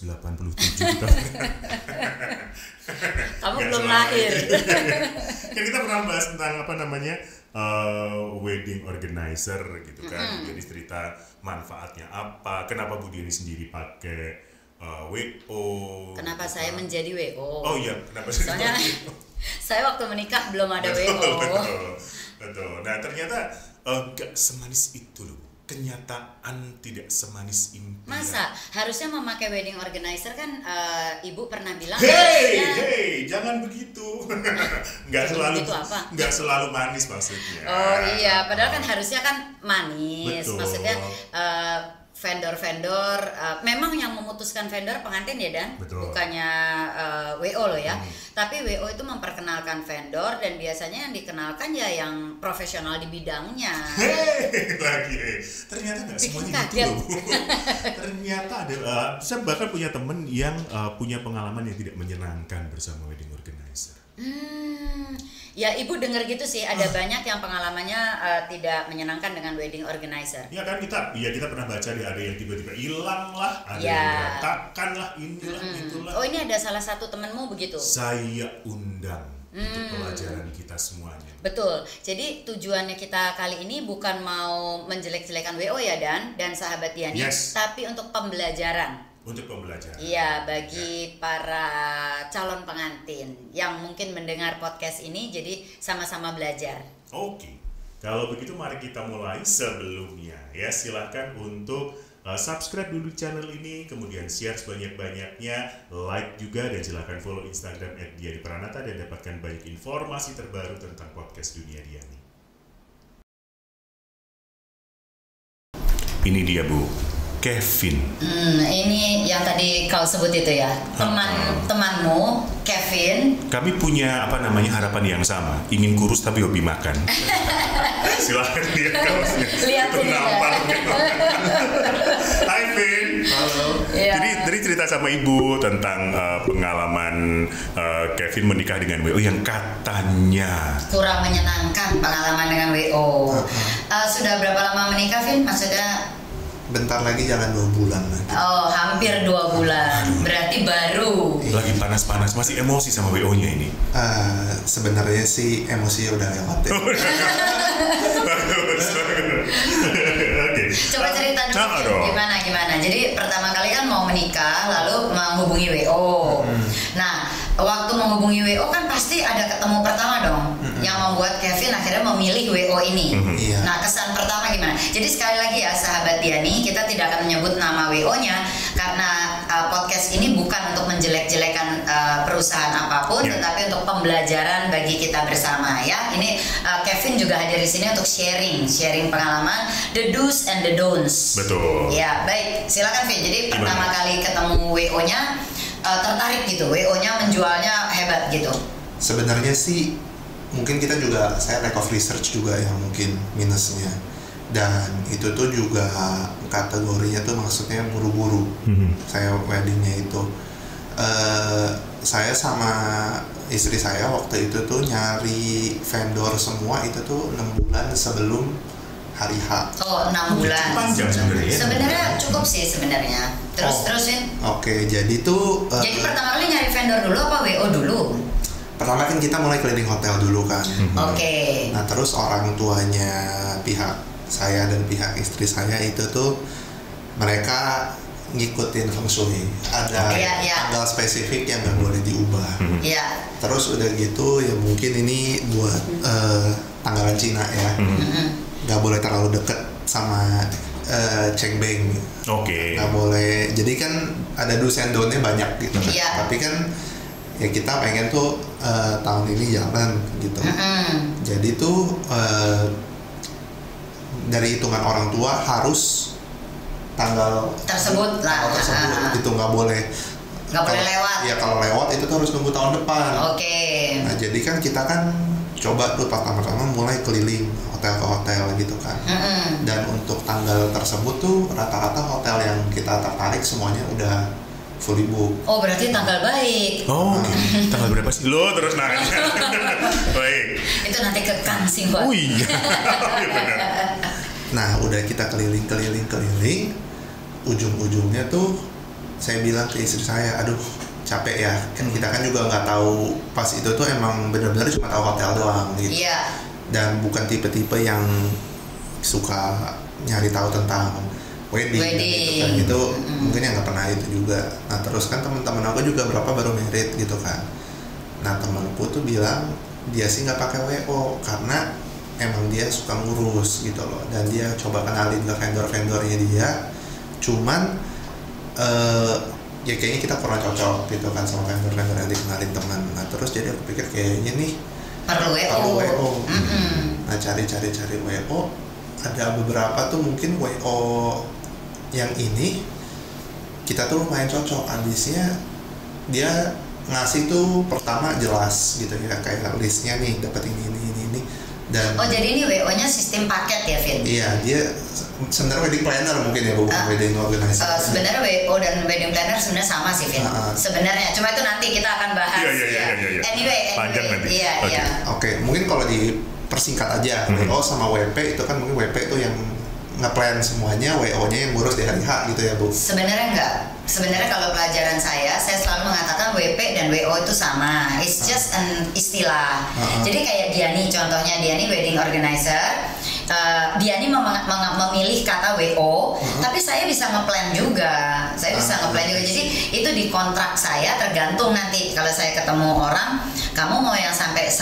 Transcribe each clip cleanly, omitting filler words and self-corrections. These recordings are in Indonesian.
87 kita. Kamu belum lahir. Kan kita pernah bahas tentang apa namanya wedding organizer gitu kan. Jadi cerita manfaatnya apa, kenapa Bu Diani sendiri pakai WO. Kenapa saya menjadi WO? Oh iya, kenapa Soalnya saya waktu menikah belum ada WO. Betul. Nah ternyata gak semanis itu loh. Kenyataan tidak semanis impian. Masa harusnya memakai wedding organizer kan ibu pernah bilang Hey, jangan begitu. Nggak selalu manis maksudnya. Oh iya, padahal kan harusnya kan manis. Betul. Maksudnya vendor-vendor memang yang memutuskan vendor pengantin ya Dan, Betul. bukannya WO loh ya. Tapi WO itu memperkenalkan vendor dan biasanya yang dikenalkan ya yang profesional di bidangnya. Ternyata nggak Bikin semuanya gitu kaget. loh. Ternyata ada, saya bahkan punya temen yang punya pengalaman yang tidak menyenangkan bersama wedding organizer. Ya ibu dengar gitu sih, ada banyak yang pengalamannya tidak menyenangkan dengan wedding organizer. Ya kan kita pernah baca deh, ada yang tiba-tiba hilang lah, ada Ya. yang berantakan lah, inilah itulah. Oh ini ada salah satu temenmu begitu? Saya undang untuk pelajaran kita semuanya. Betul. Jadi tujuannya kita kali ini bukan mau menjelek-jelekan WO ya dan sahabat Diani, Yes. tapi untuk pembelajaran. Untuk pembelajaran. Iya, bagi para calon pengantin yang mungkin mendengar podcast ini, jadi sama-sama belajar. Oke, kalau begitu mari kita mulai. Sebelumnya ya silahkan untuk subscribe dulu channel ini, kemudian share sebanyak-banyaknya, like juga, dan silahkan follow Instagram @dianipranata dan dapatkan banyak informasi terbaru tentang podcast Dunia Diani. Ini dia Bu, Kevin. Ini yang tadi kau sebut itu ya, temanmu Kevin. Kami punya harapan yang sama, ingin kurus tapi hobi makan. Silahkan lihat kaosnya. Lihat Itu ini ya. nampar. Hai Vin. Halo. Ya. Jadi cerita sama ibu tentang pengalaman Kevin menikah dengan WO yang katanya Kurang menyenangkan pengalaman dengan WO. Sudah berapa lama menikah, Vin? Maksudnya? Bentar lagi jangan 2 bulan lagi. Oh, hampir 2 bulan. Berarti baru. lagi panas-panas, masih emosi sama WO-nya ini. Sebenarnya sih emosi udah lewat ya. Bagus. Oke. Coba cerita dulu Sama Vin, dong. gimana. Jadi pertama kali kan mau menikah, lalu menghubungi WO. Nah, waktu menghubungi WO kan pasti ada ketemu pertama dong, yang membuat Kevin akhirnya memilih WO ini. Iya. Nah, kesan pertama gimana? Jadi sekali lagi ya sahabat Diani, kita tidak akan menyebut nama WO-nya karena podcast ini bukan untuk menjelek-jelekan perusahaan apapun, Ya. tetapi untuk pembelajaran bagi kita bersama ya. Ini Kevin juga hadir di sini untuk sharing pengalaman, the do's and the don'ts. Betul. Ya, baik. Silakan Vin. Jadi Gimana? pertama kali ketemu WO-nya tertarik gitu. WO-nya menjualnya hebat gitu. Sebenarnya sih mungkin saya lack of research juga yang mungkin minusnya. Dan itu tuh juga kategorinya tuh maksudnya buru-buru. Saya weddingnya itu saya sama istri saya waktu itu tuh nyari vendor semua itu tuh 6 bulan sebelum hari H. Oh, 6 bulan. Panjang sebenarnya. Sebenarnya cukup sih sebenarnya. Terusin. Oke, jadi tuh Jadi pertama kali nyari vendor dulu apa WO dulu? pertama kan kita mulai keliling hotel dulu kan. Oke. Nah terus orang tuanya pihak saya dan pihak istri saya itu tuh mereka ngikutin feng shui. Ada Iya. tanggal spesifik yang nggak boleh diubah. Iya. Terus udah gitu ya mungkin ini buat tanggalan Cina ya. Nggak boleh terlalu deket sama Cheng Beng. Oke. Nggak boleh. Jadi kan ada do's and don't-nya banyak gitu. Iya. Tapi kan ya kita pengen tuh tahun ini jalan gitu. Jadi tuh dari hitungan orang tua harus tanggal Tersebut lah. tersebut itu nggak boleh lewat. ya kalau lewat itu tuh harus nunggu tahun depan. Oke. Nah jadi kan kita kan coba tuh pertama mulai keliling hotel ke hotel gitu kan. Dan untuk tanggal tersebut tuh rata-rata hotel yang kita tertarik semuanya udah fully book. Oh, berarti tanggal baik. Oh, tanggal berapa sih? Lo terus nanya. Baik. Itu nanti kekang sih, Pak. Oh iya. Benar. Nah udah kita keliling ujung-ujungnya tuh saya bilang ke istri saya, aduh capek ya, kan kita kan juga nggak tahu pas itu tuh emang benar-benar cuma tahu hotel doang gitu. Dan bukan tipe-tipe yang suka nyari tahu tentang wedding. Gitu kan, itu mungkin yang nggak pernah itu juga. Nah terus kan teman-teman aku juga berapa baru married gitu kan. Nah temanku tuh bilang dia sih nggak pakai WO karena emang dia suka ngurus gitu loh, dan dia coba kenalin ke vendor-vendornya dia, cuman ya kayaknya kita kurang cocok gitu kan sama vendor-vendor yang dikenalin teman. Nah terus jadi aku pikir kayaknya nih perlu WO. Nah cari WO, ada beberapa tuh mungkin WO yang ini kita tuh lumayan cocok. Abisnya dia ngasih tuh pertama jelas gitu ya, kayak listnya nih dapat ini. Dan jadi ini WO-nya sistem paket ya, Vin? Iya, dia sebenarnya wedding planner mungkin ya, bukan wedding organizer. Sebenarnya WO dan wedding planner sebenarnya sama sih, Vin. Sebenarnya, cuma itu nanti kita akan bahas. Iya. Anyway. Iya. Oke, mungkin kalau dipersingkat aja, WO sama WP itu kan mungkin WP itu yang nge-plan semuanya, WO-nya yang ngurus di hari H gitu ya, Bu? Sebenarnya enggak. Sebenarnya kalau pelajaran saya selalu mengatakan WP dan WO itu sama. It's just an istilah. Jadi kayak Diani, contohnya Diani wedding organizer. Diani memilih kata WO, tapi saya bisa nge-plan juga. Jadi itu di kontrak saya, tergantung nanti kalau saya ketemu orang, kamu mau yang sampai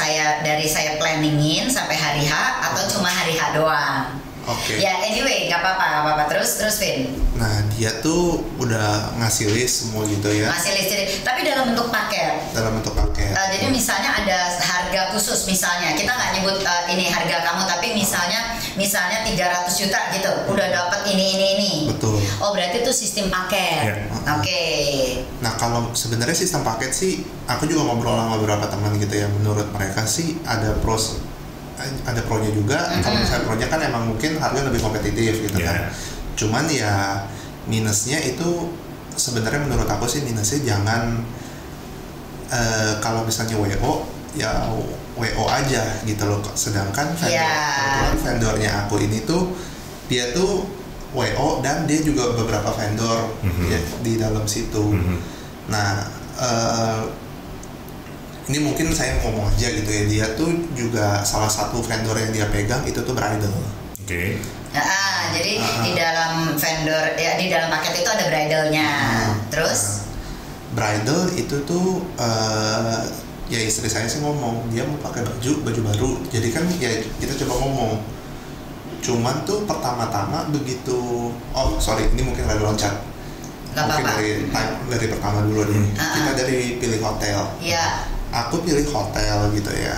dari saya planningin sampai hari H atau cuma hari H doang. Ya anyway, nggak apa-apa. Terus Vin. Nah dia tuh udah ngasih list semua gitu ya. Ngasih list, tapi dalam bentuk paket. Jadi misalnya ada harga khusus, misalnya kita nggak nyebut ini harga kamu, tapi misalnya 300 juta gitu, udah dapat ini. Betul. Oh berarti itu sistem paket. Oke. Nah kalau sebenarnya sistem paket sih, aku juga ngobrol sama beberapa teman gitu ya, menurut mereka sih ada pro-nya juga. Kalau misalnya pro-nya kan emang mungkin harga lebih kompetitif gitu kan. Cuman ya minusnya itu sebenarnya menurut aku sih minusnya jangan kalau misalnya WO ya WO aja gitu loh. Sedangkan vendornya aku ini tuh dia tuh WO dan dia juga beberapa vendor ya, di dalam situ. Nah ini mungkin saya ngomong aja gitu ya, dia tuh juga salah satu vendor yang dia pegang itu tuh bridal. Jadi di dalam vendor ya, di dalam paket itu ada bridalnya. Terus bridal itu tuh ya istri saya sih ngomong dia mau pakai baju baru. Jadi kan ya kita coba ngomong. Cuman tuh pertama-tama begitu, ini mungkin lagi loncat. Mungkin dari pertama dulu deh. Kita dari pilih hotel. Aku pilih hotel gitu ya.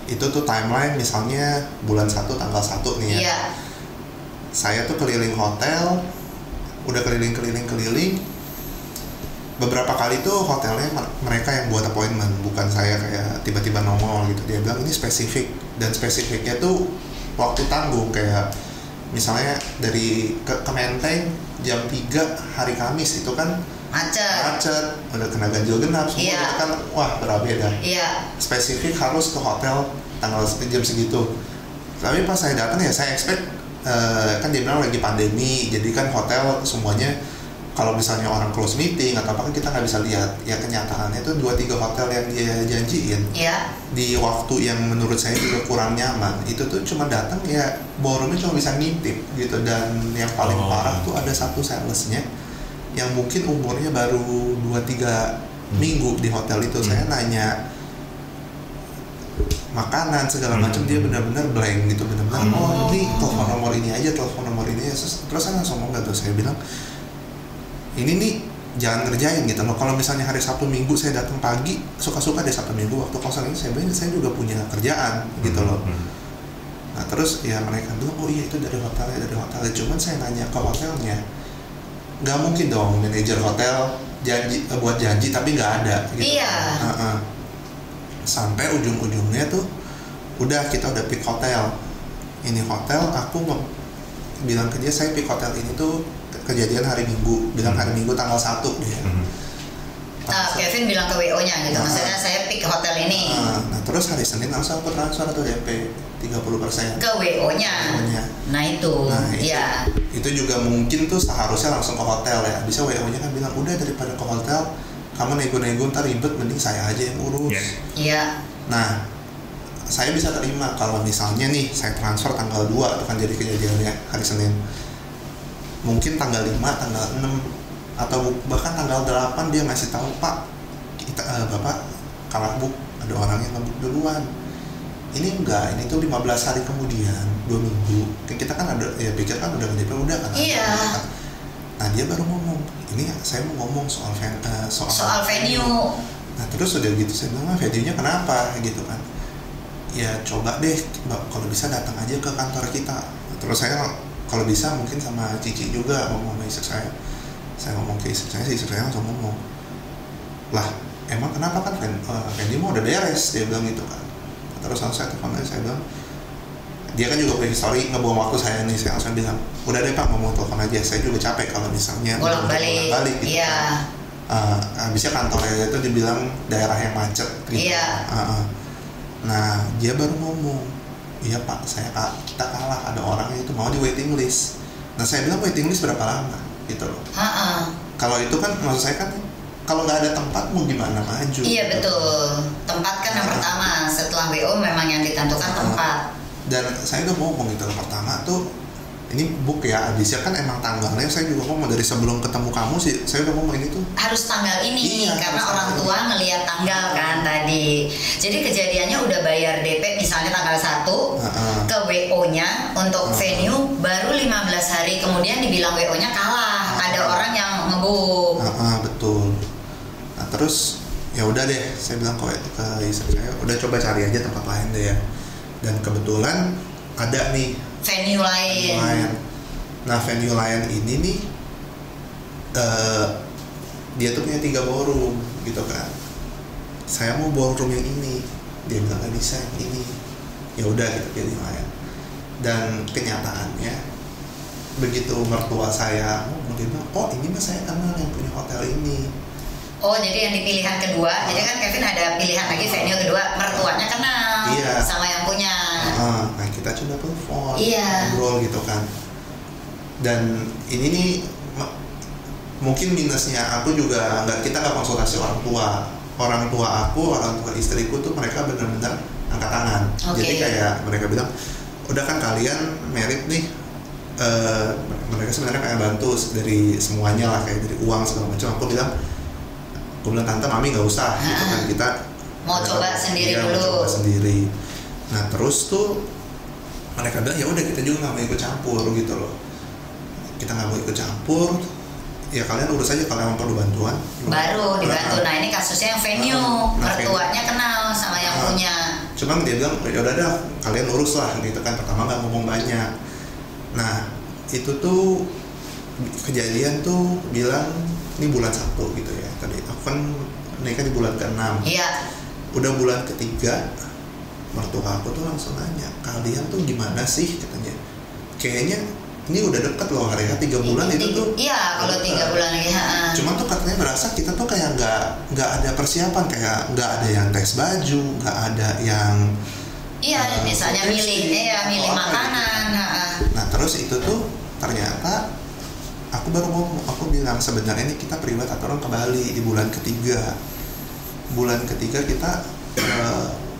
Itu tuh timeline misalnya bulan 1 tanggal 1 nih ya. Saya tuh keliling hotel, udah keliling. Beberapa kali tuh hotelnya mereka yang buat appointment, bukan saya kayak tiba-tiba nongol gitu. Dia bilang ini spesifik, dan spesifiknya tuh waktu tanggung, kayak misalnya dari ke Menteng jam 3 hari Kamis itu kan macet, udah kena ganjil genap semua, itu kan wah berbeda. Spesifik harus ke hotel tanggal jam segitu. Tapi pas saya datang ya saya expect kan dia bilang lagi pandemi, jadi kan hotel semuanya kalau misalnya orang close meeting atau apa kan kita nggak bisa lihat. Ya kenyataannya itu 2-3 hotel yang dia janjiin di waktu yang menurut saya juga kurang nyaman, itu tuh cuma datang ya ballroomnya cuma bisa ngintip gitu. Dan yang paling parah tuh ada satu salesnya yang mungkin umurnya baru 2-3 minggu di hotel itu. Saya nanya makanan segala macam, dia benar-benar blank gitu, benar-benar ini telepon nomor ini aja. Terus saya langsung ngomong tuh, saya bilang ini nih jangan ngerjain gitu loh. Kalau misalnya hari Sabtu Minggu saya datang pagi, suka-suka deh Sabtu Minggu waktu kosong ini saya juga punya kerjaan gitu loh. Nah terus ya mereka bilang iya itu dari hotelnya. Cuman saya nanya ke hotelnya, nggak mungkin dong manajer hotel buat janji tapi nggak ada gitu. Sampai ujung-ujungnya tuh kita udah pick hotel. Ini hotel aku bilang ke dia saya pick hotel ini tuh kejadian hari Minggu, bilang hari Minggu tanggal 1 dia. Kevin bilang ke WO-nya gitu, maksudnya saya pick hotel ini. Nah terus hari Senin langsung aku transfer tuh DP 30% ke WO-nya. Nah itu, ya. Itu juga mungkin tuh seharusnya langsung ke hotel ya. Bisa WO-nya kan bilang udah daripada ke hotel kamu nego-nego ntar ribet, mending saya aja yang urus. Iya. Nah saya bisa terima kalau misalnya nih saya transfer tanggal 2 itu kan jadi kejadiannya hari Senin. Mungkin tanggal 5, tanggal 6 atau bahkan tanggal 8 dia ngasih tahu, Pak kita Bapak kalah book, ada orang yang nge-book duluan. Ini enggak, ini tuh 15 hari kemudian, 2 minggu. Kita kan ada, ya pikir kan udah nge-DP udah kan. Iya. Nah dia baru ngomong, ini saya mau ngomong soal venue. Nah terus udah gitu saya bilang, venue-nya kenapa gitu kan. Ya coba deh, kalau bisa datang aja ke kantor kita. Terus saya kalau bisa mungkin sama Cici juga ngomong sama istri saya ngomong ke istri saya langsung ngomong, lah emang kenapa kan venue mau udah beres, dia bilang gitu kan. Terus langsung saya telepon aja, saya bilang dia kan juga punya story ngebuang waktu saya nih, saya langsung bilang udah deh Pak ngomong telepon aja, saya juga capek kalau misalnya bolak-balik gitu. Iya. Habisnya kantornya itu dibilang daerah yang macet gitu. Iya. Nah dia baru ngomong, iya Pak kita kalah, ada orang yang itu mau di waiting list. Nah saya bilang waiting list berapa lama gitu loh. Kalau itu kan maksud saya kan kalau nggak ada tempat mau gimana maju. Iya betul, tempat kan yang pertama, setelah WO memang yang ditentukan tempat. Dan saya udah ngomong gitu loh, pertama tuh ini book ya, habisnya kan emang tanggalnya saya juga ngomong dari sebelum ketemu kamu sih, saya udah ngomong ini tuh harus tanggal ini, karena orang tua ngelihat tanggal kan tadi. Jadi kejadiannya udah bayar DP misalnya tanggal 1 ke WO-nya untuk venue, baru 15 hari kemudian dibilang WO-nya kalah, ada orang yang nge-book. Betul. Nah terus ya udah deh, saya bilang ke istri saya, udah coba cari aja tempat lain deh ya. Dan kebetulan ada nih venue lain. Nah venue lain ini nih dia tuh punya 3 ballroom gitu kan. Saya mau ballroom yang ini, dia bilang nggak bisa yang ini. Ya udah kita pilih lain. Dan kenyataannya begitu mertua saya dia bilang, oh ini mah saya kenal yang punya hotel ini. Oh jadi yang di pilihan kedua, jadi kan Kevin ada pilihan lagi venue kedua, mertuanya kenal sama yang punya. Nah kita coba telepon, ngobrol gitu kan. Dan ini nih mungkin minusnya aku juga kita nggak konsultasi orang tua aku, orang tua istriku tuh mereka benar-benar angkat tangan. Jadi kayak mereka bilang, udah kan kalian merit nih, mereka sebenarnya kayak bantu dari semuanya lah, kayak dari uang segala macam. Aku bilang tante mami nggak usah gitu kan, kita mau coba sendiri dulu. Coba sendiri. Nah terus tuh mereka bilang ya udah kita juga nggak mau ikut campur gitu loh, kita nggak mau ikut campur, ya kalian urus aja kalau emang perlu bantuan baru dibantu. Nah ini kasusnya yang venue, mertuanya kenal sama yang punya. Cuman dia bilang ya udah dah kalian urus lah gitu kan, pertama nggak ngomong banyak. Nah itu tuh kejadian tuh bilang ini bulan 1 gitu ya, tadi aku kan nikah di bulan ke-6. Iya. Udah bulan ketiga mertua aku tuh langsung nanya, kalian tuh gimana sih katanya, kayaknya ini udah deket loh hari 3 bulan itu tuh. Iya kalau 3 bulan lagi. Cuman tuh katanya berasa kita tuh kayak nggak ada persiapan, kayak nggak ada yang tes baju, nggak ada yang misalnya milih makanan. Nah terus itu tuh ternyata aku baru ngomong, aku bilang sebenarnya ini kita priwet aturan ke Bali di bulan ketiga kita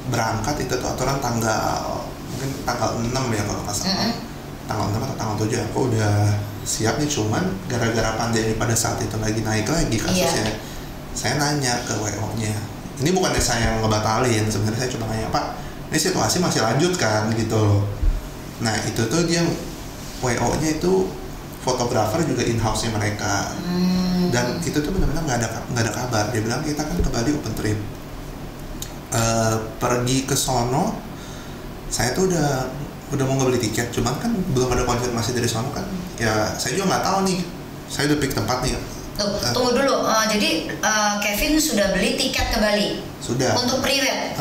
berangkat itu tuh aturan mungkin tanggal 6 ya kalau nggak salah. Tanggal 6 atau tanggal 7 aku udah siap nih, cuman gara-gara pandemi pada saat itu lagi naik lagi kasusnya. Saya nanya ke WO-nya, ini bukannya saya yang ngebatalin, sebenarnya saya cuma nanya, Pak ini situasi masih lanjut kan gitu loh. Nah itu tuh dia WO-nya itu fotografer juga in-house-nya mereka. Dan itu tuh benar-benar nggak ada kabar. Dia bilang kita kan ke Bali open trip, pergi ke sono, saya tuh udah mau ngebeli tiket, cuman kan belum ada konfirmasi dari sono kan. Ya saya juga nggak tahu nih, saya udah pick tempat nih. Tunggu dulu, jadi Kevin sudah beli tiket ke Bali? Sudah. Untuk private?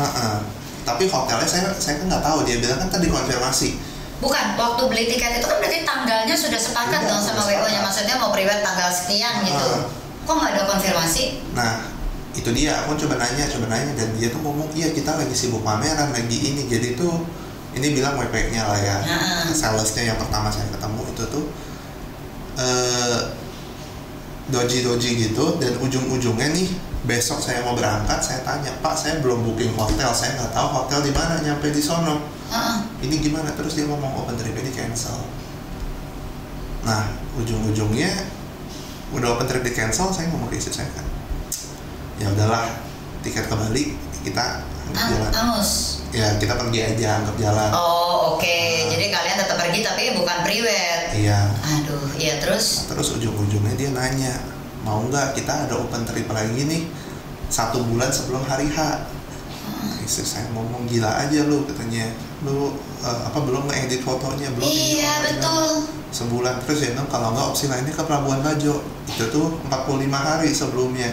Tapi hotelnya saya kan nggak tahu, dia bilang kan tadi konfirmasi. Bukan, waktu beli tiket itu kan berarti tanggalnya sudah sepakat dong sama WO-nya, maksudnya mau private tanggal sekian gitu. Kok nggak ada konfirmasi? Nah, itu dia, aku coba nanya dan dia tuh ngomong iya kita lagi sibuk pameran lagi ini. Jadi tuh ini bilang WP-nya lah ya, salesnya yang pertama saya ketemu itu tuh doji gitu. Dan ujung-ujungnya nih besok saya mau berangkat, saya tanya Pak saya belum booking hotel, saya nggak tahu hotel di mana, nyampe di sono ini gimana. Terus dia ngomong open trip ini cancel. Nah ujung-ujungnya udah open trip di cancel, saya ngomong ke istri saya kan, ya udahlah tiket ke Bali kita jalan. Ya kita pergi aja, anggap jalan. Oh oke. Jadi kalian tetap pergi tapi bukan priwet. Iya. Aduh, iya terus? Nah, terus ujung-ujungnya dia nanya, mau nggak kita ada open trip lagi nih 1 bulan sebelum hari H. Istri saya ngomong gila aja lu katanya, lu belum nge-edit fotonya belum. Iya betul. Sebulan. Terus dia bilang kalau nggak opsi lainnya ke Pelabuhan Bajo, itu tuh 45 hari sebelumnya.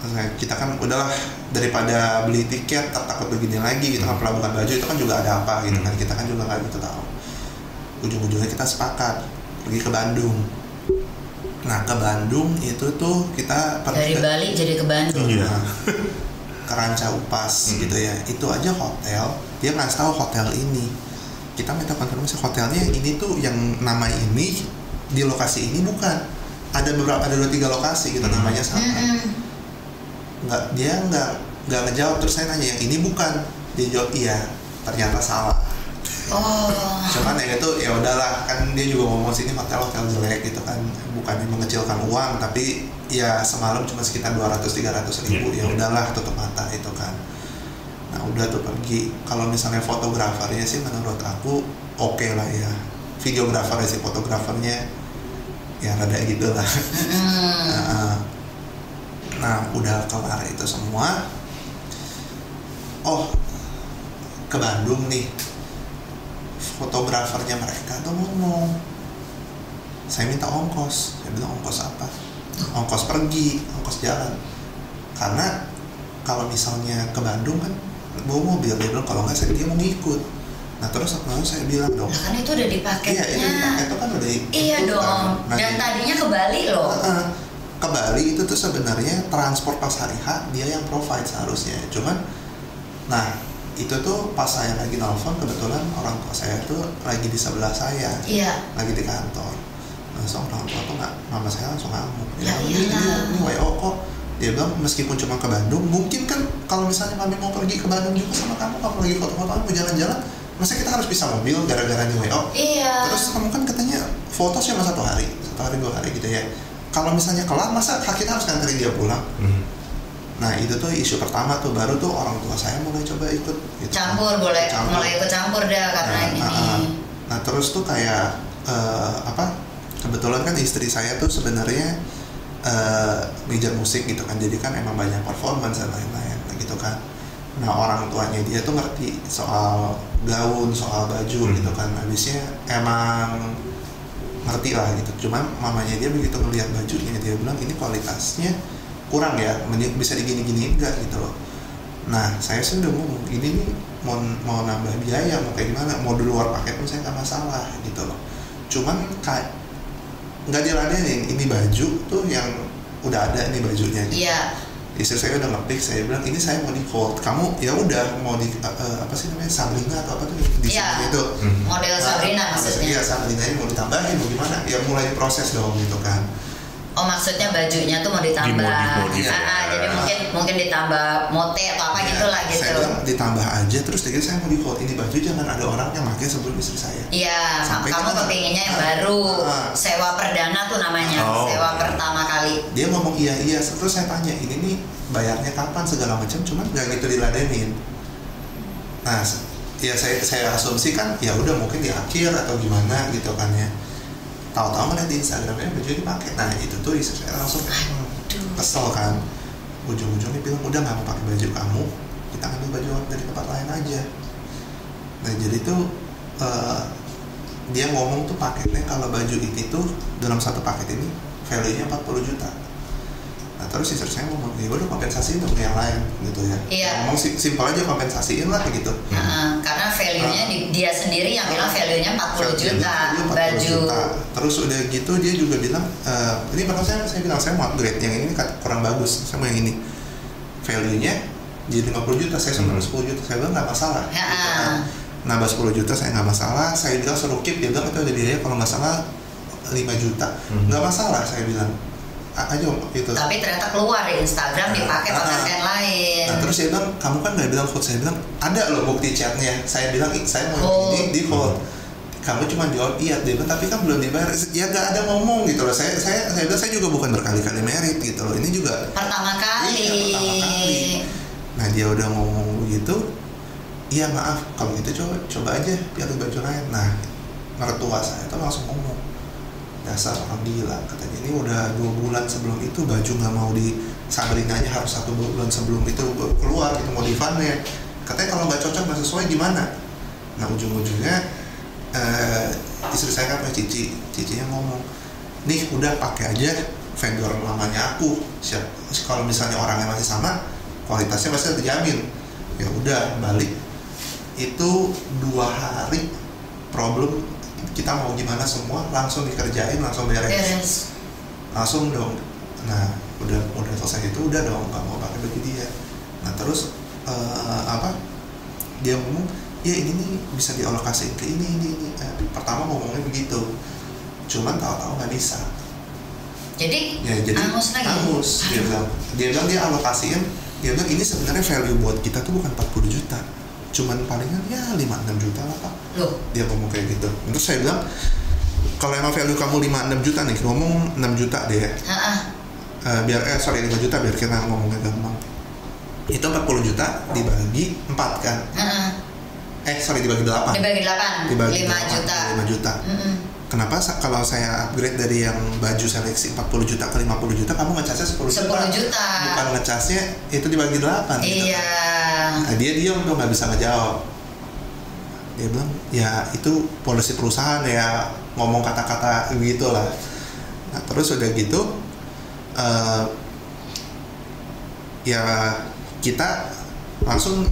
Nah, kita kan udahlah daripada beli tiket takut begini lagi gitu kan, Pelabuhan Bajo itu kan juga ada apa gitu kan, kita kan juga nggak gitu tahu. Ujung-ujungnya kita sepakat pergi ke Bandung. Nah ke Bandung itu tuh kita dari Bali jadi ke Bandung. Nah, ke Ranca Upas gitu ya. Itu aja hotel dia nggak tahu hotel ini. Kita minta konfirmasi hotelnya ini tuh yang nama ini di lokasi ini bukan. Ada 2-3 lokasi gitu namanya sama. Dia nggak ngejawab. Terus saya nanya yang ini bukan, dia jawab iya, ternyata salah. Cuman ya itu ya udahlah, kan dia juga ngomong sini hotel jelek gitu kan, bukannya mengecilkan uang tapi ya semalam cuma sekitar 200-300 ribu. Ya udahlah tutup mata itu kan. Nah udah tuh pergi. Kalau misalnya fotografernya sih menurut aku oke lah ya, videografernya sih, fotografernya ya rada gitu lah. Nah udah kelar itu semua, ke Bandung nih, fotografernya mereka tuh ngomong, saya minta ongkos. Saya bilang ongkos apa? Ongkos pergi, ongkos jalan. Karena kalau misalnya ke Bandung kan bawa mobil, dia bilang kalau nggak dia mau ngikut. Nah terus saya bilang dong, nah, kan itu udah di paketnya. Iya itu paket tuh kan udah iya dong. Nah, dan tadinya ke Bali loh. Ke Bali itu tuh sebenarnya transport pas hari H dia yang provide seharusnya. Cuman, nah itu tuh pas saya lagi nelfon kebetulan orang tua saya tuh lagi di sebelah saya, lagi di kantor. Langsung orang tua tuh mama saya langsung ngamuk. Ini WO kok. Dia bilang meskipun cuma ke Bandung, mungkin kan kalau misalnya kami mau pergi ke Bandung juga sama kamu lagi foto-foto mau jalan-jalan, masa kita harus bisa mobil gara-gara di WO? Iya. Terus kamu kan katanya foto cuma 1 hari, 2 hari gitu ya. Kalau misalnya kelar, masa kita harus nganterin dia pulang? Nah itu tuh isu pertama tuh, baru tuh orang tua saya mulai coba ikut gitu. Mulai ikut campur dah karena ini. Nah terus tuh kayak kebetulan kan istri saya tuh sebenarnya major musik gitu kan, jadi kan emang banyak performance dan lain-lain gitu kan. Nah orang tuanya dia tuh ngerti soal gaun, soal baju gitu kan, habisnya emang ngerti lah gitu. Cuman mamanya dia begitu ngelihat bajunya, dia bilang ini kualitasnya kurang ya, bisa digini-gini enggak gitu loh. Nah saya sih udah ngomong ini nih mau nambah biaya, mau kayak gimana, mau di luar paket pun saya nggak masalah gitu loh. Cuman kayak nggak diladenin, ini baju tuh yang udah ada nih bajunya gitu. Istri saya udah nge-pick, saya bilang ini saya mau di fold, kamu ya udah mau di apa sih namanya, Sabrina atau apa tuh di sini itu model Sabrina maksudnya. Iya Sabrina ini mau ditambahin mau gimana, ya mulai diproses dong gitu kan. Oh maksudnya bajunya tuh mau ditambah, jadi mungkin ditambah mote atau apa gitulah gitu. Saya bilang ditambah aja, terus dia saya mau di fold, ini baju jangan ada orang yang pakai sebelum istri saya. Iya, kamu kepinginnya yang baru, sewa perdana tuh namanya, sewa pertama kali. Dia ngomong iya, terus saya tanya ini nih bayarnya kapan segala macam, cuman nggak gitu diladenin. Nah, ya saya asumsi kan ya udah mungkin di akhir atau gimana gitu kan ya. Tahu-tahu ngeliat di Instagramnya baju dipakai. Nah itu tuh istri saya langsung kesel kan. Ujung-ujungnya bilang udah nggak mau pakai baju kamu, kita ambil baju dari tempat lain aja. Nah jadi tuh dia ngomong tuh paketnya kalau baju ini tuh dalam satu paket ini value-nya 40 juta. Nah terus istri saya ngomong ya udah kompensasiin dong yang lain gitu ya. Iya. Ngomong simpel aja kompensasiin lah gitu. Karena value value-nya dia sendiri yang bilang value-nya 40 juta 40 baju. juta. Terus udah gitu dia juga bilang ini menurut saya bilang saya mau upgrade yang ini kurang bagus, saya mau yang ini. Value-nya jadi 50 juta, saya sama 10 juta, saya bilang nggak masalah. Ya. Gitu kan. Nambah 10 juta saya nggak masalah, saya bilang suruh keep, dia bilang itu ada biaya kalau nggak salah 5 juta, nggak masalah, saya bilang ayo gitu. Tapi ternyata keluar di Instagram dipakai pakaian lain. Nah terus dia bilang kamu kan nggak bilang hold, saya bilang ada loh bukti chatnya, saya bilang saya mau ini di hold. Kamu cuma jawab iya, dia bilang tapi kan belum dibayar, ya gak ada ngomong gitu loh. Saya bilang saya juga bukan berkali-kali merit gitu loh, ini juga pertama kali. Iya, pertama kali. Nah dia udah ngomong begitu, iya maaf kalau gitu coba aja pilih baju lain. Nah mertua saya tuh langsung ngomong, dasar orang gila, katanya ini udah 2 bulan sebelum itu baju nggak mau di Sabrinanya harus 1 bulan sebelum itu keluar gitu mau di Vanet, katanya kalau nggak cocok nggak sesuai gimana. Nah ujung-ujungnya istri saya kan Cici yang ngomong, nih udah pakai aja vendor lamanya aku, kalau misalnya orangnya masih sama kualitasnya pasti terjamin. Ya udah balik itu 2 hari problem, kita mau gimana semua langsung dikerjain, langsung beres. Langsung dong. Nah udah selesai itu udah dong nggak mau pakai baju dia. Nah terus dia ngomong ya ini nih bisa dialokasiin ke ini. Pertama ngomongnya begitu, cuman tahu-tahu nggak bisa. Jadi angus lagi. Dia bilang dia alokasiin, dia bilang ini sebenarnya value buat kita tuh bukan 40 juta, cuman palingan ya 5-6 juta lah Pak. Loh. Dia ngomong kayak gitu. Terus saya bilang kalau emang value kamu 5-6 juta nih, ngomong 6 juta deh ya. Biar 5 juta biar kita ngomongnya gampang. Itu 40 juta dibagi 4 kan. Dibagi 8. Dibagi 5 juta. 5 juta. Kenapa kalau saya upgrade dari yang baju seleksi 40 juta ke 50 juta, kamu ngecasnya 10 juta? Bukan ngecasnya itu dibagi 8 gitu. Iya. Nah, dia tuh nggak bisa ngejawab. Dia bilang, ya itu polisi perusahaan ya, ngomong kata-kata gitu lah. Nah, terus udah gitu, ya kita langsung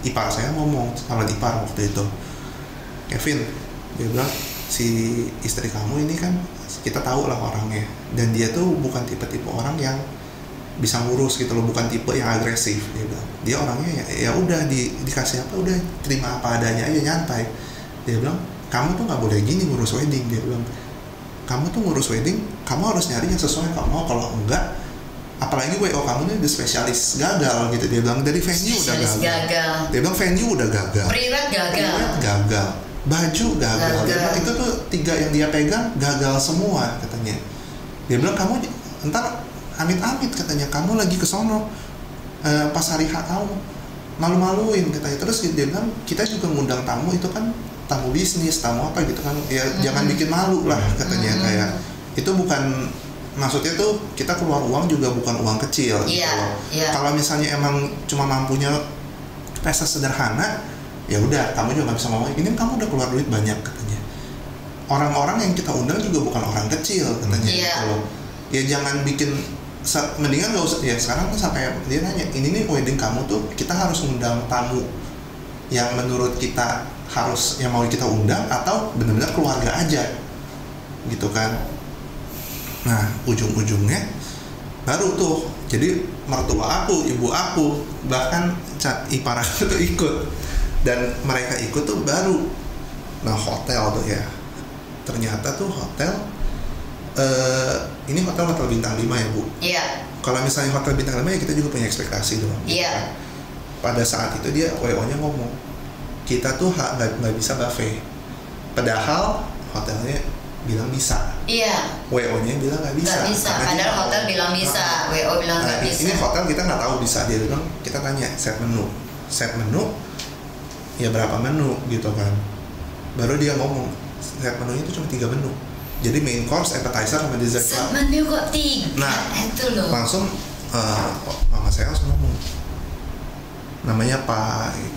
ipar saya ngomong sama ipar waktu itu, Kevin, dia bilang si istri kamu ini kan kita tahu lah orangnya, dan dia tuh bukan tipe-tipe orang yang bisa ngurus gitu loh, bukan tipe yang agresif. Dia bilang dia orangnya ya udah dikasih apa udah terima apa adanya aja, nyantai. Dia bilang kamu tuh nggak boleh gini ngurus wedding. Dia bilang kamu tuh ngurus wedding kamu harus nyari yang sesuai kamu mau, kalau enggak apalagi WO kamu nih udah spesialis gagal gitu. Dia bilang dari venue udah gagal. Dia bilang venue udah gagal, priwet gagal, baju gagal. Dia bilang itu tuh 3 yang dia pegang gagal semua katanya. Dia bilang kamu entar amit-amit katanya kamu lagi ke sono pas hari H kamu malu-maluin katanya. Terus dia bilang kita juga ngundang tamu itu kan tamu bisnis, tamu apa gitu kan ya, jangan bikin malu lah katanya. Kayak itu bukan, maksudnya tuh kita keluar uang juga bukan uang kecil gitu. Kalau misalnya emang cuma mampunya pesta sederhana ya udah kamu juga nggak bisa ngomong ini kamu udah keluar duit banyak katanya. Orang-orang yang kita undang juga bukan orang kecil katanya. Kalau ya jangan bikin, mendingan gak usah ya. Sekarang tuh sampai dia nanya ini nih wedding kamu tuh kita harus undang tamu yang menurut kita harus yang mau kita undang atau benar-benar keluarga aja gitu kan. Nah ujung-ujungnya baru tuh jadi mertua aku, ibu aku, bahkan ipar aku tuh ikut, dan mereka ikut tuh baru. Nah hotel tuh ya, ternyata tuh hotel ini hotel bintang 5 ya Bu. Iya. Kalau misalnya hotel bintang 5 ya kita juga punya ekspektasi dong. Iya. Gitu kan. Pada saat itu dia WO-nya ngomong kita tuh nggak bisa buffet, padahal hotelnya bilang bisa. Iya. WO-nya bilang nggak bisa. Nggak bisa. Padahal hotel bilang bisa. WO bilang nggak bisa. Ini hotel kita nggak tahu bisa. Dia bilang kita tanya set menu, ya berapa menu gitu kan. Baru dia ngomong set menunya itu cuma 3 menu. Jadi main course, appetizer sama dessert. Set menu kok 3. Nah itu loh. Langsung mama saya langsung ngomong. Namanya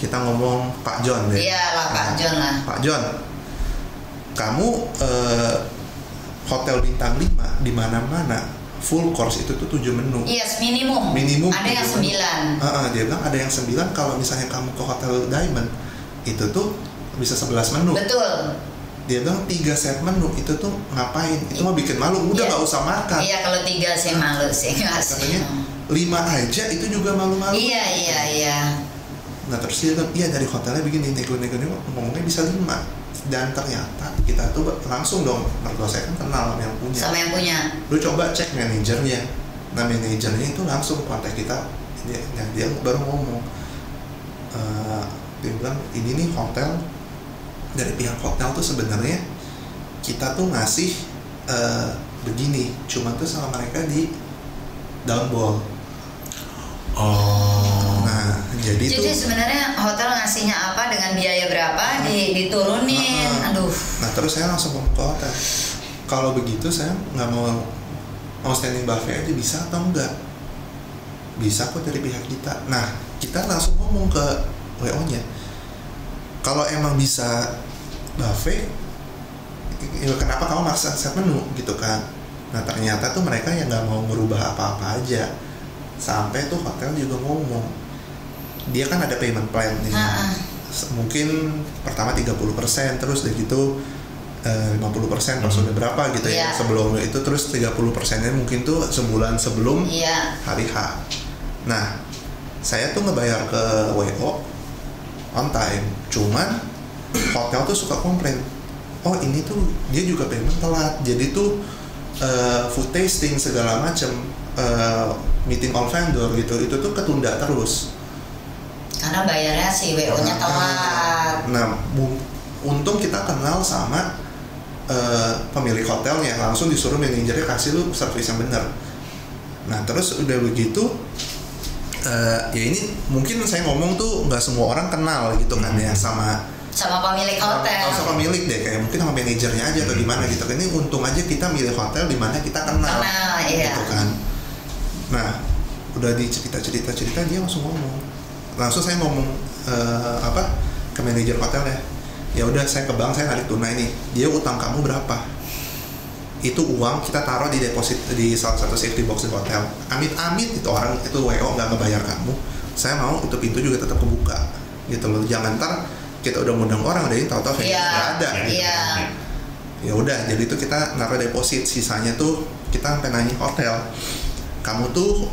kita ngomong Pak John deh. Iya lah Pak John lah. Pak John, kamu hotel bintang 5 di mana-mana full course itu tuh 7 menu. Yes, minimum. Ada yang 9. Dia bilang ada yang 9. Kalau misalnya kamu ke hotel Diamond itu tuh bisa 11 menu. Betul. Dia bilang 3 set menu itu tuh ngapain? Itu mau bikin malu, udah nggak usah makan. Iya, kalau 3 sih malu sih. Katanya 5 aja itu juga malu-malu. Iya. Nah terus dia bilang, iya dari hotelnya begini, nego-nego ngomongnya bisa 5. Dan ternyata kita tuh langsung dong, mertua saya kan kenal sama yang punya. Sama yang punya. Lu coba cek manajernya. Nah manajernya itu langsung kontak kita. Dia baru ngomong, dia bilang ini nih hotel, dari pihak hotel tuh sebenarnya kita tuh ngasih begini, cuma tuh sama mereka di downball. Nah jadi sebenarnya hotel ngasihnya apa dengan biaya berapa diturunin. Aduh. Nah terus saya langsung ngomong ke hotel, kalau begitu saya nggak mau standing buffet aja, bisa atau enggak? Bisa kok dari pihak kita. Nah kita langsung ngomong ke WO nya, kalau emang bisa buffet, kenapa kamu maksa set menu gitu kan? Nah ternyata tuh mereka yang nggak mau merubah apa-apa aja. Sampai tuh hotel juga ngomong, dia kan ada payment plan nih, mungkin pertama 30%, terus dari gitu 50% pas udah berapa gitu ya, sebelum itu terus 30%-nya mungkin tuh sebulan sebelum hari H. Nah saya tuh ngebayar ke WO on time, cuman hotel tuh suka komplain, oh ini tuh dia juga payment telat, jadi tuh food tasting segala macem, meeting all vendor gitu, itu tuh ketunda terus karena bayarnya si WO-nya telat. Nah untung kita kenal sama pemilik hotelnya, langsung disuruh manajernya kasih lu service yang benar. Nah terus udah begitu, ya ini mungkin saya ngomong tuh nggak semua orang kenal gitu kan ya sama pemilik hotel. Sama pemilik deh, kayak mungkin sama manajernya aja atau gimana gitu. Ini untung aja kita milih hotel di mana kita kenal gitu kan. Nah udah cerita dia langsung ngomong, langsung saya ngomong ke manajer hotelnya, ya udah saya ke bank, saya narik tunai nih, dia utang kamu berapa, itu uang kita taruh di deposit di salah satu safety box di hotel, amit-amit itu orang itu WO nggak ngebayar kamu, saya mau itu pintu juga tetap kebuka gitu loh, jangan ntar kita udah ngundang orang udah ini tahu-tahu nggak ada gitu. Ya udah, jadi itu kita naruh deposit, sisanya tuh kita sampai nanya hotel, kamu tuh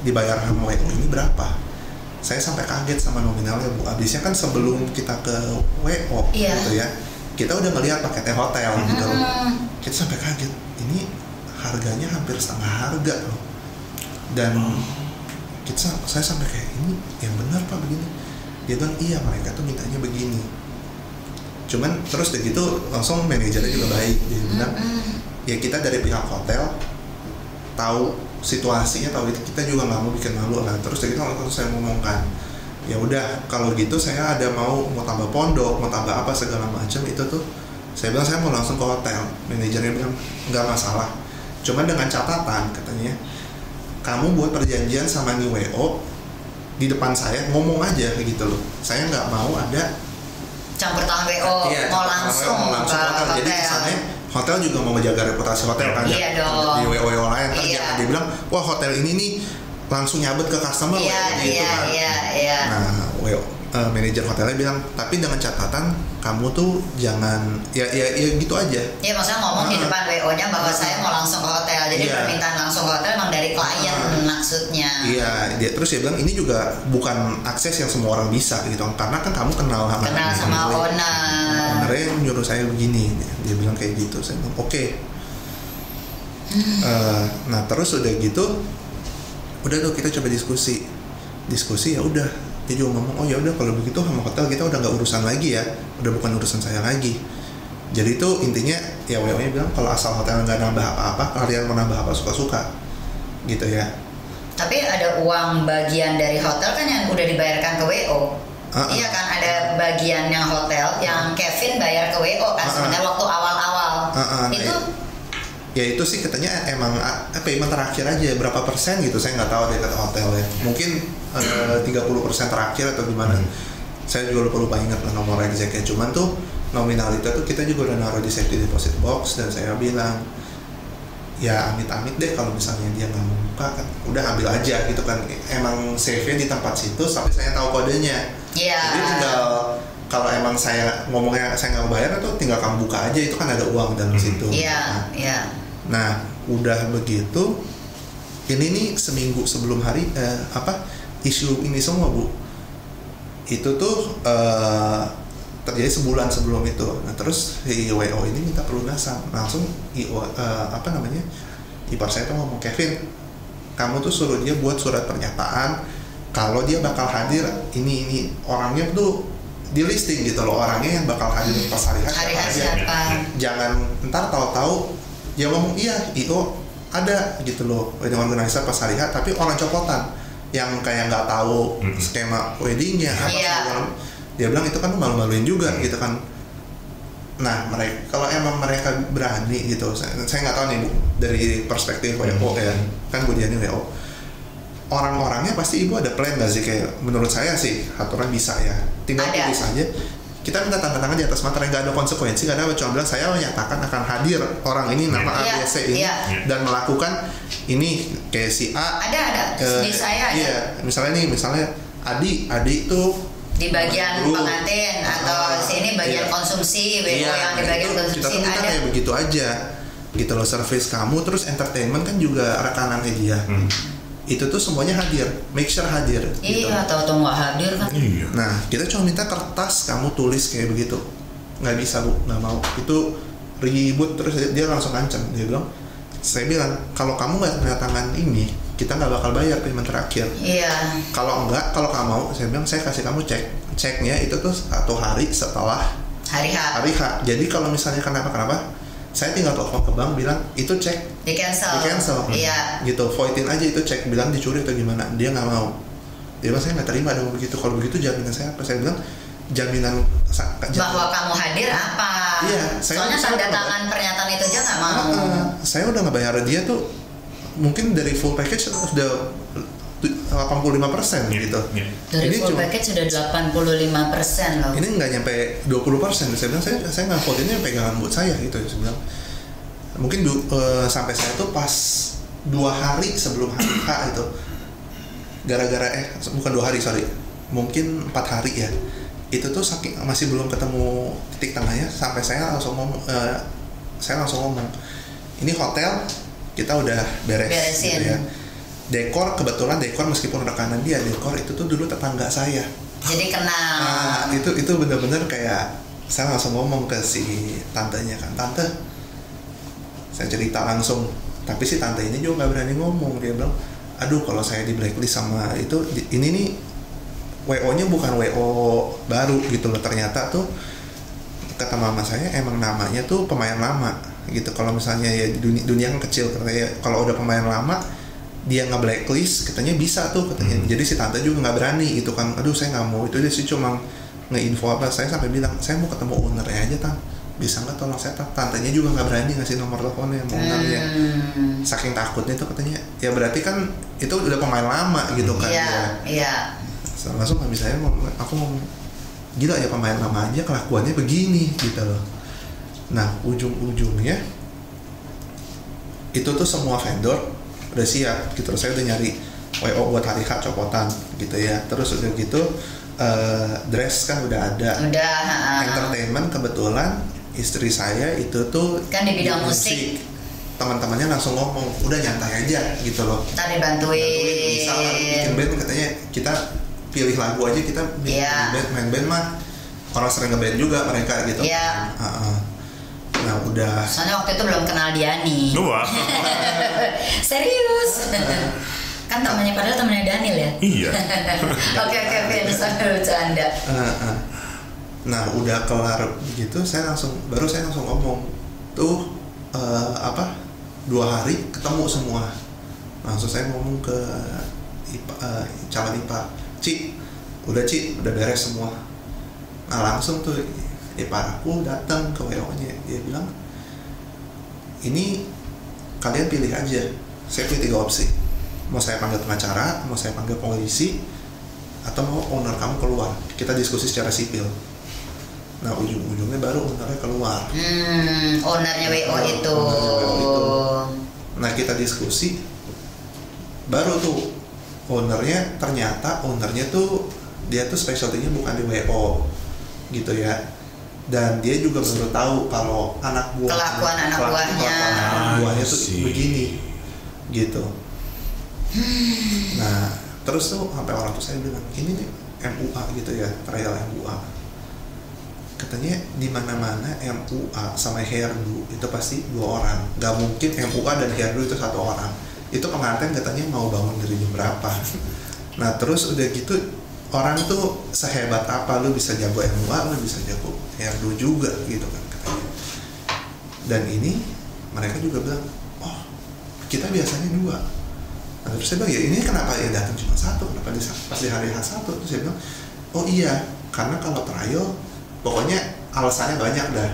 dibayar sama WO ini berapa? Saya sampai kaget sama nominalnya Bu. Abisnya kan sebelum kita ke WO gitu ya, kita udah ngeliat paketnya hotel gitu loh. Kita sampai kaget, ini harganya hampir setengah harga loh. Dan saya sampai kayak, ini yang benar Pak begini. Dia bilang iya, mereka tuh mintanya begini. Cuman terus udah gitu langsung manajernya juga baik, dia bilang ya kita dari pihak hotel tahu situasinya, tahu itu, kita juga nggak mau bikin malu lah. Terus dari itu langsung saya ngomongkan, ya udah kalau gitu saya ada mau tambah pondok, mau tambah apa segala macam itu tuh. Saya bilang saya mau langsung ke hotel. Manajernya bilang nggak masalah, cuman dengan catatan katanya kamu buat perjanjian sama nih WO di depan saya, ngomong aja gitu loh. Saya nggak mau ada campur tangan WO, mau langsung ke hotel. Jadi kesannya hotel juga mau menjaga reputasi hotel kan, iya dong. Di WO lain kan jangan dia bilang wah hotel ini nih langsung nyabet ke customer gitu kan. Nah manajer hotelnya bilang tapi dengan catatan kamu tuh jangan ya gitu aja. Ya maksudnya ngomong di depan WO-nya bahwa saya mau langsung ke hotel, jadi permintaan langsung ke hotel emang dari klien maksudnya. Iya, dia terus dia bilang ini juga bukan akses yang semua orang bisa gitu, karena kan kamu kenal sama owner. Ownernya yang nyuruh saya begini, dia bilang kayak gitu. Saya bilang oke. Nah terus udah gitu, udah tuh kita coba diskusi ya udah. Dia juga ngomong, oh ya udah kalau begitu sama hotel kita udah nggak urusan lagi ya, udah bukan urusan saya lagi. Jadi itu intinya ya WO-nya bilang kalau asal hotel nggak nambah apa-apa, kalian mau nambah apa suka-suka, gitu ya. Tapi ada uang bagian dari hotel kan yang udah dibayarkan ke WO. Iya kan, ada bagian yang hotel yang Kevin bayar ke WO kan sebenarnya waktu awal-awal. Itu ya itu sih katanya emang payment terakhir aja berapa persen gitu, saya nggak tahu dari kata hotel ya, mungkin 30% terakhir atau gimana, saya juga lupa ingat lah nomor exactnya. Cuman tuh nominalita tuh kita juga udah naruh di safety deposit box, dan saya bilang ya amit-amit deh kalau misalnya dia nggak mau buka kan, udah ambil aja gitu kan, emang save-nya di tempat situ sampai saya tahu kodenya. Jadi tinggal kalau emang saya ngomongnya saya nggak bayar itu tinggal kamu buka aja, itu kan ada uang dalam situ. Nah udah begitu, ini nih seminggu sebelum hari isu ini semua Bu, itu tuh terjadi sebulan sebelum itu. Nah terus WO ini minta pelunasan, langsung ipar saya tuh ngomong, Kevin, kamu tuh suruh dia buat surat pernyataan kalau dia bakal hadir, ini orangnya tuh di listing gitu loh, orangnya yang bakal hadir pas hari siapa. Jangan ntar tahu-tahu dia ngomong iya IO ada gitu loh wedding organizer pas hari H, tapi orang copotan yang kayak nggak tahu skema weddingnya dia bilang itu kan malu-maluin juga gitu kan. Nah kalau emang mereka berani gitu, saya nggak tahu nih Bu dari perspektif WO ya kan, Bu Diani WO, orang-orangnya pasti Ibu ada plan nggak sih? Kayak menurut saya sih aturan bisa ya, tinggal tulis aja, kita minta tanda tangan di atas materai, nggak ada konsekuensi, nggak ada, cuma bilang saya menyatakan akan hadir orang ini nama ABC ini dan melakukan ini kayak si A ada di saya misalnya Adi itu di bagian pengantin atau sini bagian konsumsi, WO yang di bagian konsumsi kita ada kayak begitu aja gitu loh, service kamu, terus entertainment kan juga rekanannya dia. Itu tuh semuanya hadir, make sure hadir. Tahu-tahu nggak hadir kan. Nah kita cuma minta kertas kamu tulis kayak begitu, nggak bisa Bu, nggak mau, itu ribut. Terus dia langsung ancam, dia bilang, saya bilang kalau kamu nggak tanda tangan ini kita nggak bakal bayar payment terakhir. Kalau kamu mau, saya bilang saya kasih kamu ceknya itu tuh 1 hari setelah hari H. Jadi kalau misalnya kenapa saya tinggal telepon ke bank bilang itu cek di cancel. Gitu, voidin aja itu cek, bilang dicuri atau gimana. Dia nggak mau, dia bilang saya nggak terima dong begitu. Kalau begitu jaminan saya apa? Saya bilang jaminan bahwa kamu hadir apa? Soalnya tanda tangan pernyataan itu aja nggak mau. Saya udah ngebayar dia tuh mungkin dari full package sudah 85% gitu. Dari full package sudah 85% loh. Ini nggak nyampe 20%. Saya bilang saya nggak votinnya pegangan buat saya gitu. Saya bilang mungkin sampai saya tuh pas 2 hari sebelum hari H itu, gara-gara bukan 2 hari sorry, mungkin 4 hari ya. Itu tuh saking masih belum ketemu titik tengahnya, sampai saya langsung ngomong, ini hotel kita udah beresin gitu ya. Dekor, kebetulan dekor meskipun rekanan dia, dekor itu tuh dulu tetangga saya. Jadi kenal. Itu bener-bener kayak saya langsung ngomong ke si tantenya kan, tante, saya cerita langsung, tapi si tante ini juga nggak berani ngomong. Dia bilang, aduh kalau saya di blacklist sama itu, ini nih WO-nya bukan WO baru gitu loh. Ternyata tuh kata mama saya emang namanya tuh pemain lama gitu. Kalau misalnya ya dunia kan kecil, katanya kalau udah pemain lama dia nge-blacklist katanya bisa tuh katanya. Jadi si tante juga nggak berani itu kan, aduh saya nggak mau. Itu dia sih cuma nge-info apa, saya sampai bilang saya mau ketemu ownernya aja bisa nggak tolong saya. Tantenya juga nggak berani ngasih nomor teleponnya ownernya, saking takutnya tuh katanya. Ya berarti kan itu udah pemain lama gitu kan. Langsung habis saya aku ngomong, gila ya pemain lama aja kelakuannya begini gitu loh. Nah ujung-ujungnya itu tuh semua vendor udah siap gitu. Saya udah nyari WO buat hari H copotan gitu ya. Terus udah gitu dress kan udah ada. Entertainment kebetulan istri saya itu tuh kan di bidang musik. Teman-temannya langsung ngomong, udah nyantai aja gitu loh. Tadi bantuin. Bisa lah bikin band, katanya kita pilih lagu aja, kita main band mah orang sering ngeband juga mereka gitu. Nah udah. Soalnya waktu itu belum kenal Diani. Serius. Kan padahal temannya Daniel ya. Iya. Oke, sambil bercanda. Nah udah kelar gitu, saya langsung ngomong tuh 2 hari ketemu semua. Langsung saya ngomong ke calon IPA, Ci, udah beres semua. Nah langsung tuh ipar aku datang ke WO-nya, dia bilang, ini kalian pilih aja, saya pilih 3 opsi, mau saya panggil pengacara, mau saya panggil polisi, atau mau owner kamu keluar, kita diskusi secara sipil. Nah ujung-ujungnya baru ownernya keluar. Ownernya WO itu. Nah kita diskusi, baru tuh ternyata ownernya tuh dia tuh specialty-nya bukan di WO gitu ya, dan dia juga baru tahu kalau kelakuan anak buahnya tuh begini gitu. Nah terus tuh sampai orang tuh saya bilang ini nih MUA gitu ya, trial MUA, katanya di mana-mana MUA sama Herdu itu pasti 2 orang, nggak mungkin MUA dan Herdu itu 1 orang. Itu pengantin katanya mau bangun dari jam berapa. Nah terus udah gitu orang tuh sehebat apa lu bisa jago MUA, lu bisa jago Herdu juga gitu kan katanya. Dan ini mereka juga bilang, oh kita biasanya 2. Nah terus saya bilang, ya ini kenapa ya datang cuma 1, kenapa pas di hari H1? Terus saya bilang, oh iya karena kalau trial pokoknya alasannya banyak dah.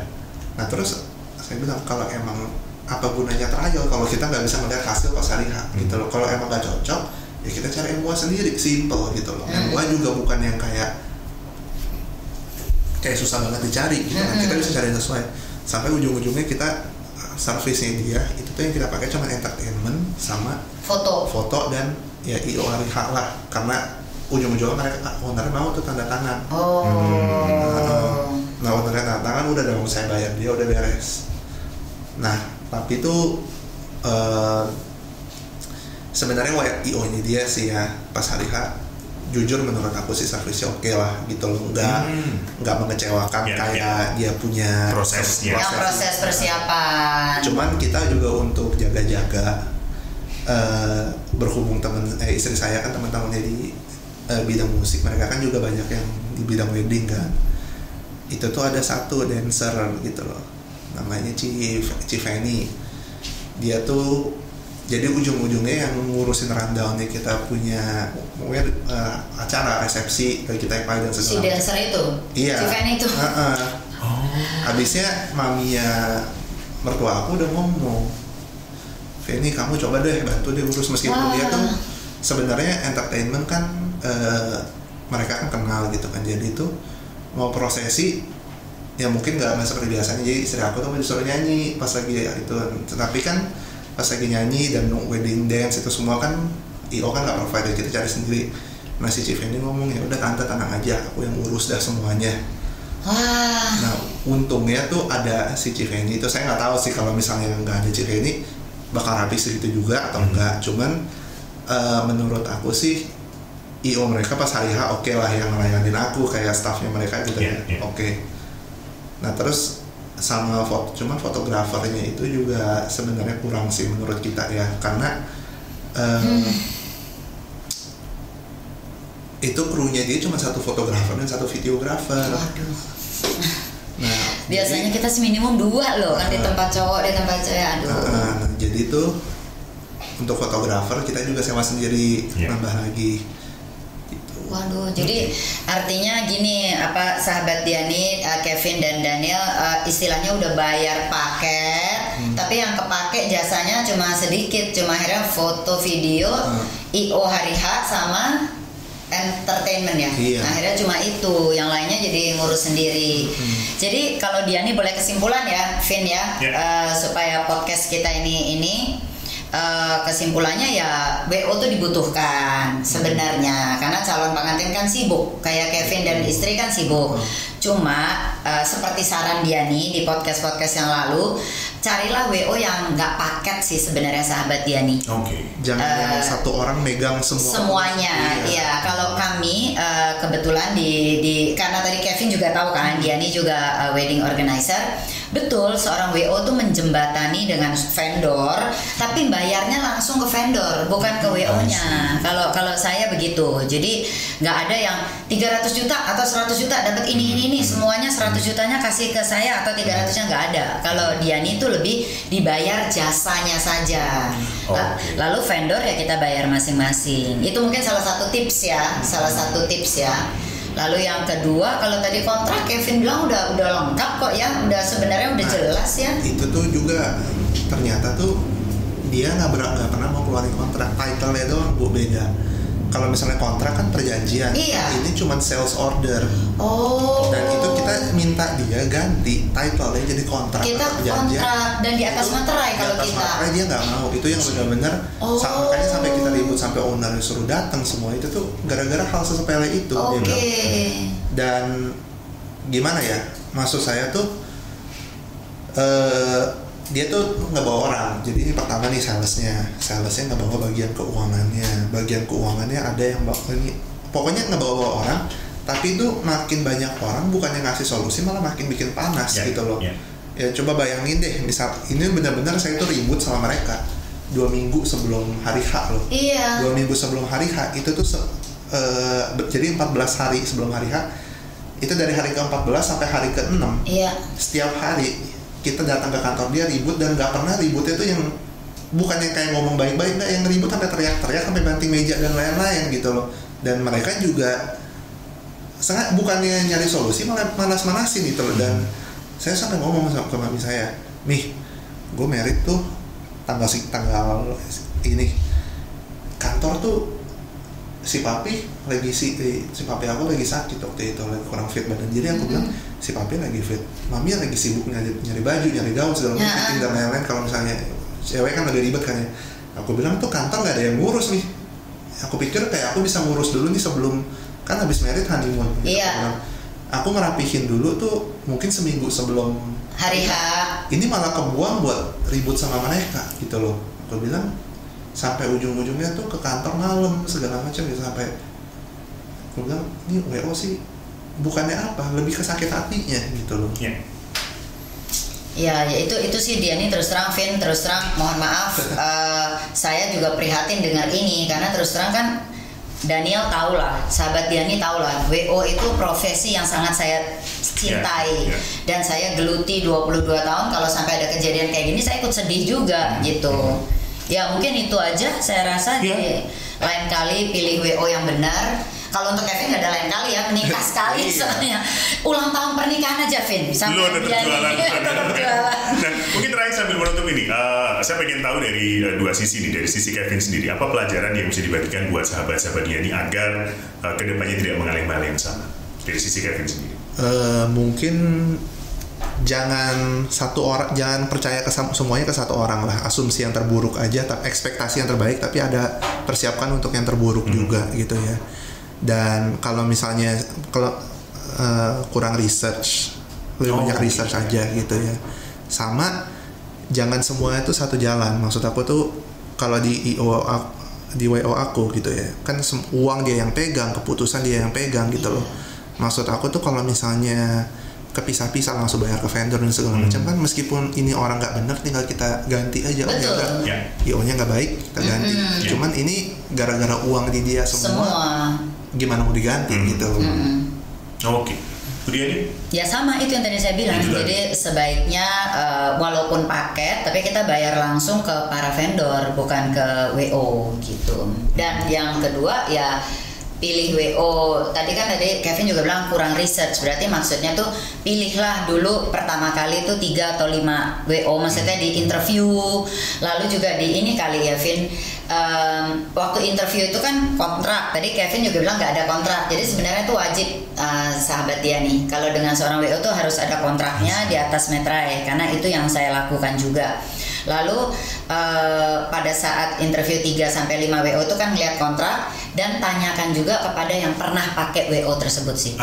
Nah terus saya bilang, kalau emang apa gunanya trial kalau kita nggak bisa melihat hasil pas hari H gitu loh. Kalau emang nggak cocok ya kita cari MUA sendiri, simple gitu loh. MUA juga bukan yang kayak susah banget dicari gitu kan. Kita bisa cari yang sesuai. Sampai ujung-ujungnya kita servisnya dia itu tuh yang kita pakai cuma entertainment sama foto dan ya IO hari H lah, karena ujung-ujungnya mereka owner mau tuh tanda tangan. Nah owner tanda tangan udah dong, saya bayar dia udah beres. Nah tapi itu sebenarnya IO ini dia sih ya pas hari H, jujur menurut aku sih servisnya oke lah gitu loh, nggak mengecewakan kayak dia punya proses persiapan. Cuman kita juga untuk jaga-jaga, berhubung istri saya kan teman-temannya di bidang musik, mereka kan juga banyak yang di bidang wedding kan. Itu tuh ada satu dancer gitu loh, namanya Cifeni. Dia tuh jadi ujung-ujungnya yang ngurusin rundownnya kita punya acara resepsi dari kita yang paling dan segala. Si dancer itu? Iya. Cifeni itu? Habisnya maminya mertua aku udah ngomong, Feni kamu coba deh bantu dia urus, meskipun dia tuh sebenarnya entertainment kan mereka kan kenal gitu kan, jadi tuh mau prosesi ya mungkin nggak seperti biasanya, jadi istri aku tuh disuruh nyanyi pas lagi ya itu, tapi kan pas lagi nyanyi dan wedding dance itu semua kan IO kan nggak provide, kita cari sendiri. Nah si Chief ini ngomong, ya udah tante tenang aja, aku yang urus dah semuanya. Nah untungnya tuh ada si Chief ini, itu saya nggak tahu sih kalau misalnya nggak ada Chief ini bakal rapi segitu juga atau enggak. Cuman menurut aku sih IO mereka pas hari H oke lah yang ngelayanin aku, kayak staffnya mereka juga oke. Nah terus sama cuman fotografernya itu juga sebenarnya kurang sih menurut kita ya, karena itu krunya dia cuma 1 fotografer dan 1 videografer. Nah biasanya kita minimum 2 loh kan, di tempat cowok, di tempat cewek. Jadi tuh untuk fotografer kita juga sewa sendiri, nambah lagi. Waduh, jadi artinya gini, sahabat Diani, Kevin dan Daniel istilahnya udah bayar paket, tapi yang kepake jasanya cuma sedikit, cuma akhirnya foto, video, IO hari H sama entertainment ya. Nah, akhirnya cuma itu, yang lainnya jadi ngurus sendiri. Jadi kalau Diani boleh kesimpulan ya, Vin ya, supaya podcast kita ini kesimpulannya ya WO tuh dibutuhkan sebenarnya, karena calon pengantin kan sibuk, kayak Kevin dan istri kan sibuk. Cuma seperti saran Diani di podcast yang lalu, carilah WO yang nggak paket sih sebenarnya sahabat Diani. Jangan satu orang megang semuanya. Iya, kalau kami kebetulan di karena tadi Kevin juga tahu kan, Diani juga wedding organizer. Betul, seorang WO tuh menjembatani dengan vendor, tapi bayarnya langsung ke vendor, bukan ke WO-nya. Kalau saya begitu. Jadi nggak ada yang 300 juta atau 100 juta dapat ini, semuanya 100 jutanya kasih ke saya atau 300-nya nggak ada. Kalau Diani itu lebih dibayar jasanya saja. Lalu vendor ya kita bayar masing-masing. Itu mungkin salah satu tips ya. Lalu yang kedua, kalau tadi kontrak Kevin bilang udah lengkap kok ya, sebenarnya udah jelas ya. Itu tuh juga ternyata tuh dia nggak pernah mau keluarin kontrak, title-nya doang beda. kalau misalnya kontrak kan perjanjian. Iya. Ini cuma sales order. Oh. Dan itu kita minta dia ganti title-nya jadi kontrak. Kita kontrak dan di atas materai kalau di atas kita. materai dia nggak mau. Itu yang benar-benar. Makanya sampai kita ribut sampai owner suruh datang semua itu tuh gara-gara hal sepele itu. Oke. Dan gimana ya? Maksud saya tuh dia tuh nggak bawa orang. Jadi ini pertama nih salesnya nggak bawa bagian keuangannya ada yang bawa ini, pokoknya nggak bawa orang. Tapi itu makin banyak orang bukannya ngasih solusi malah makin bikin panas gitu loh. Ya coba bayangin deh, misal ini benar-benar saya tuh ribut sama mereka 2 minggu sebelum hari H loh. Iya. 2 minggu sebelum hari H itu tuh jadi 14 hari sebelum hari H itu dari hari ke-14 sampai hari ke-6. Iya. Setiap hari kita datang ke kantor dia ribut, dan nggak pernah ributnya tuh yang bukan yang kayak ngomong baik-baik, nggak, yang ribut sampai teriak-teriak sampai banting meja dan lain-lain gitu loh. Dan mereka juga sangat bukannya nyari solusi malah manas-manasin gitu loh. Dan saya sampai ngomong sama mami saya, nih gue merit tuh tanggal ini, kantor tuh si papi aku lagi sakit waktu itu, lagi kurang fit badan. Jadi aku bilang si papi lagi fit, mami lagi sibuk nyari baju, nyari gaun segala macam, fitting dan lain-lain. Kalau misalnya cewek kan lebih ribet kan ya. Aku bilang tuh kantor nggak ada yang ngurus nih. Aku pikir kayak aku bisa ngurus dulu nih sebelum, kan habis merit honeymoon. Iya. Aku ngerapihin dulu tuh mungkin seminggu sebelum hari H. Ini malah kebuang buat ribut sama mereka gitu loh. Aku bilang sampai ujung-ujungnya tuh ke kantor malam segala macam gitu. Sampai aku bilang ini WO sih bukannya apa, lebih ke sakit hatinya gitu loh. Ya itu sih dia nih, terus terang Vin, terus terang mohon maaf saya juga prihatin dengar ini, karena terus terang kan Daniel tahu lah, sahabat Diani tahu lah, WO itu profesi yang sangat saya cintai dan saya geluti 22 tahun. Kalau sampai ada kejadian kayak gini saya ikut sedih juga gitu. Ya mungkin itu aja saya rasa. Di lain kali pilih WO yang benar. Kalau untuk Kevin nggak ada lain kali ya, menikah sekali soalnya. Ulang tahun pernikahan aja Vin. Lu ada berjualan. Nah, mungkin terakhir sambil menutup ini, saya pengen tahu dari dua sisi nih, dari sisi Kevin sendiri, apa pelajaran yang bisa dibagikan buat sahabat-sahabat dia ini agar kedepannya tidak mengalami hal yang sama dari sisi Kevin sendiri? Mungkin jangan percaya semuanya ke satu orang lah. Asumsi yang terburuk aja, ekspektasi yang terbaik, tapi ada persiapkan untuk yang terburuk juga gitu ya. Dan kalau misalnya kurang research, lebih banyak research aja gitu ya. Sama jangan semuanya itu satu jalan. Maksud aku tuh kalau di WO aku gitu ya, kan uang dia yang pegang, keputusan dia yang pegang gitu loh. Maksud aku tuh kalau misalnya kepisah-pisah langsung bayar ke vendor dan segala macam, kan meskipun ini orang nggak benar tinggal kita ganti aja. IO-nya nggak baik kita ganti. Cuman ini gara-gara uang di dia semua. Gimana mau diganti gitu. Oke. Kemudian ya sama itu yang tadi saya bilang. Jadi sebaiknya walaupun paket tapi kita bayar langsung ke para vendor, bukan ke WO gitu. Dan yang kedua ya pilih WO. Tadi Kevin juga bilang kurang research, berarti maksudnya tuh pilihlah dulu pertama kali tuh 3 atau 5 WO, maksudnya di interview, lalu juga di ini kali ya Vin, waktu interview itu kan kontrak. Tadi Kevin juga bilang nggak ada kontrak, jadi sebenarnya tuh wajib sahabat dia nih kalau dengan seorang WO tuh harus ada kontraknya di atas meterai, karena itu yang saya lakukan juga. Lalu pada saat interview 3-5 WO itu kan lihat kontrak dan tanyakan juga kepada yang pernah pakai WO tersebut sih.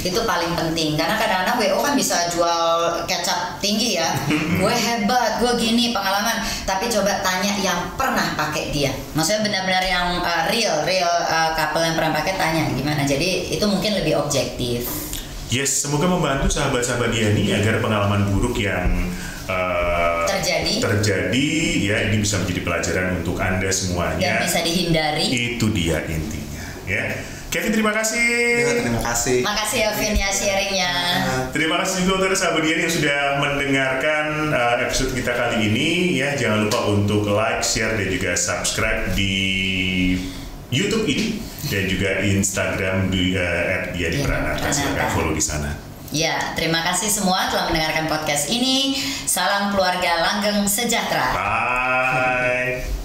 Itu paling penting, karena kadang-kadang WO kan bisa jual kecap tinggi ya. Gue hebat, gue gini pengalaman, tapi coba tanya yang pernah pakai dia. Maksudnya benar-benar yang real couple yang pernah pakai, tanya gimana. Jadi itu mungkin lebih objektif. Yes, semoga membantu sahabat-sahabat dia ini agar pengalaman buruk yang terjadi ya ini bisa menjadi pelajaran untuk Anda semuanya dan bisa dihindari. Itu dia intinya ya. Kevin, terima kasih. Terima kasih. Makasih ya Vin ya sharingnya. Terima kasih juga untuk sahabat Dian yang sudah mendengarkan episode kita kali ini ya. Jangan lupa untuk like, share dan juga subscribe di YouTube ini dan juga Instagram di @dianipranata. Silakan follow di sana. Ya, terima kasih semua telah mendengarkan podcast ini. Salam keluarga langgeng sejahtera. Bye.